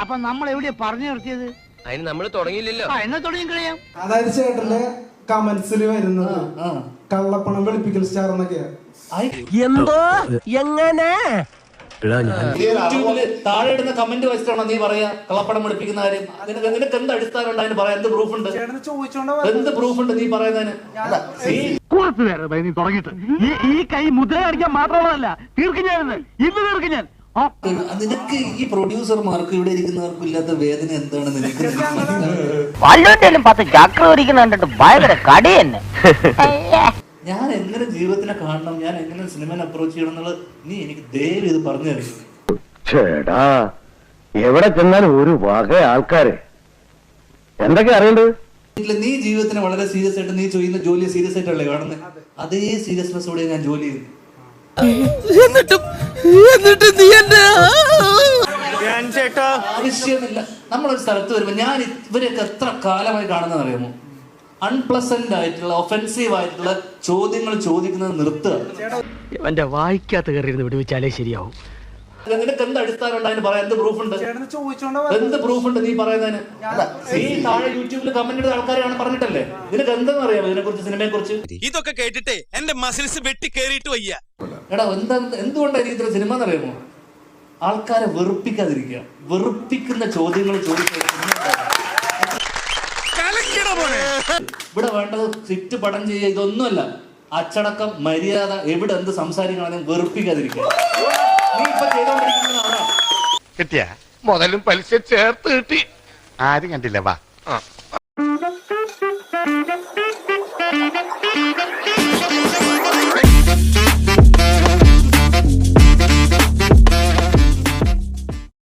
അപ്പൊ നമ്മൾ എവിടെയാ പറഞ്ഞു നിർത്തിയത്? അതിന് നമ്മൾ തുടങ്ങിയില്ലല്ലോ. എന്നാ തുടങ്ങി കഴിയാം. അതായത് ചേട്ടന്റെ കമന്റ്സിൽ വരുന്നത് കള്ളപ്പണം വെളുപ്പിക്കൽ സ്റ്റാർ എന്നൊക്കെയാ. എന്തോ എങ്ങനെ യൂട്യൂബില് താഴെ ഇടുന്ന കമന്റ് വെച്ചിട്ടാണോ നീ പറയാ കള്ളപ്പണം വെളുപ്പിക്കുന്ന കാര്യം? നിനക്ക് എന്ത് അടിസ്ഥാനം ഉണ്ട് അതിന് പറയാൻ? എന്ത് പ്രൂഫ് ഉണ്ട്? എന്ത് പ്രൂഫ് ഉണ്ട് നീ പറയുന്നതിന്? ഈ കൈ മുദ്ര കാണിക്കാൻ മാത്രമുള്ളതല്ല, തീർക്കും ഞാൻ ഇന്ന് തീർക്കും ഞാൻ. നിനക്ക് ഈ പ്രൊഡ്യൂസർമാർക്ക് ഇവിടെ ഇരിക്കുന്നവർക്കും ഇല്ലാത്ത വേദന എന്താണ് നിനക്ക്? വല്ലവന്റെയും 10 ചക്ര ഒരിക്കുന്ന കണ്ടിട്ട് ഭയങ്കര കടി തന്നെ. ഞാൻ എങ്ങനെ ജീവിതത്തിനെ കാണണം, ഞാൻ എങ്ങനെ സിനിമനെ അപ്രോച്ച് ചെയ്യണം എന്നുള്ളത് നീ എനിക്ക് ദയവ് ഇത് പറഞ്ഞു തരും. ചേടാ എവിടെ ചെന്നാലും ഒരു വക ആൾക്കാര് എന്തൊക്കെ അറിയണ്ടത്? നീ ജീവിതത്തിനെ വളരെ സീരിയസ് ആയിട്ട് നീ ചെയ്യുന്ന ജോലി സീരിയസ് ആയിട്ടല്ലേ കാണുന്നത്? അതേ സീരിയസ്നെസ്സോടെ ഞാൻ ജോലി ചെയ്തു. ആവശ്യമില്ല. നമ്മളൊരു സ്ഥലത്ത് വരുമ്പോ ഞാൻ ഇവരെയൊക്കെ എത്ര കാലമായി കാണുന്നത് അറിയാമോ? അൺപ്ലസന്റ് ആയിട്ടുള്ള ഒഫെൻസീവ് ആയിട്ടുള്ള ചോദ്യങ്ങൾ ചോദിക്കുന്നത് നിർത്തുക. എന്റെ വായിക്കാത്ത കയറിയിരുന്ന് വിടുവിച്ചാലേ ശരിയാവും. നിനക്ക് എന്ത് അടിസ്ഥാനം ഉണ്ട് അതിന് പറയാൻ? എന്ത് പ്രൂഫ് ഉണ്ട്? എന്ത് പ്രൂഫ് ഉണ്ട് നീ പറയുന്നതിന്? നീ താഴെ യൂട്യൂബിൽ കമന്റ് ഇടുന്ന ആൾക്കാരാണ് പറഞ്ഞിട്ടല്ലേ? നിനക്ക് എന്തെന്ന് അറിയാമോ ഇതിനെ കുറിച്ച്, സിനിമയെ കുറിച്ച്? ഇതൊക്കെ കേട്ടിട്ടേ എന്റെ മസിൽസ് വെട്ടി കേറിയിട്ട് വയ്യ. എടാ എന്തുകൊണ്ടാണ് എനിക്ക് ഇത്ര സിനിമ എന്നറിയാമോ? ആൾക്കാരെ വെറുപ്പിക്കാതിരിക്കുക, വെറുപ്പിക്കുന്ന ചോദ്യങ്ങൾ ചോദിക്കുക. ഇവിടെ വേണ്ടത് സ്ക്രിപ്റ്റ് പടം ചെയ്യുക, ഇതൊന്നുമല്ല. അച്ചടക്കം, മര്യാദ, എവിടെ എന്ത് സംസാരിക്കണം വെറുപ്പിക്കാതിരിക്കുക. നീ ഇപ്പൊ ചെയ്തോണ്ടിരിക്കുന്നത് കിട്ടിയ മുതലും പലിശ ചേർത്ത് കിട്ടി. ആരും കണ്ടില്ല വാ.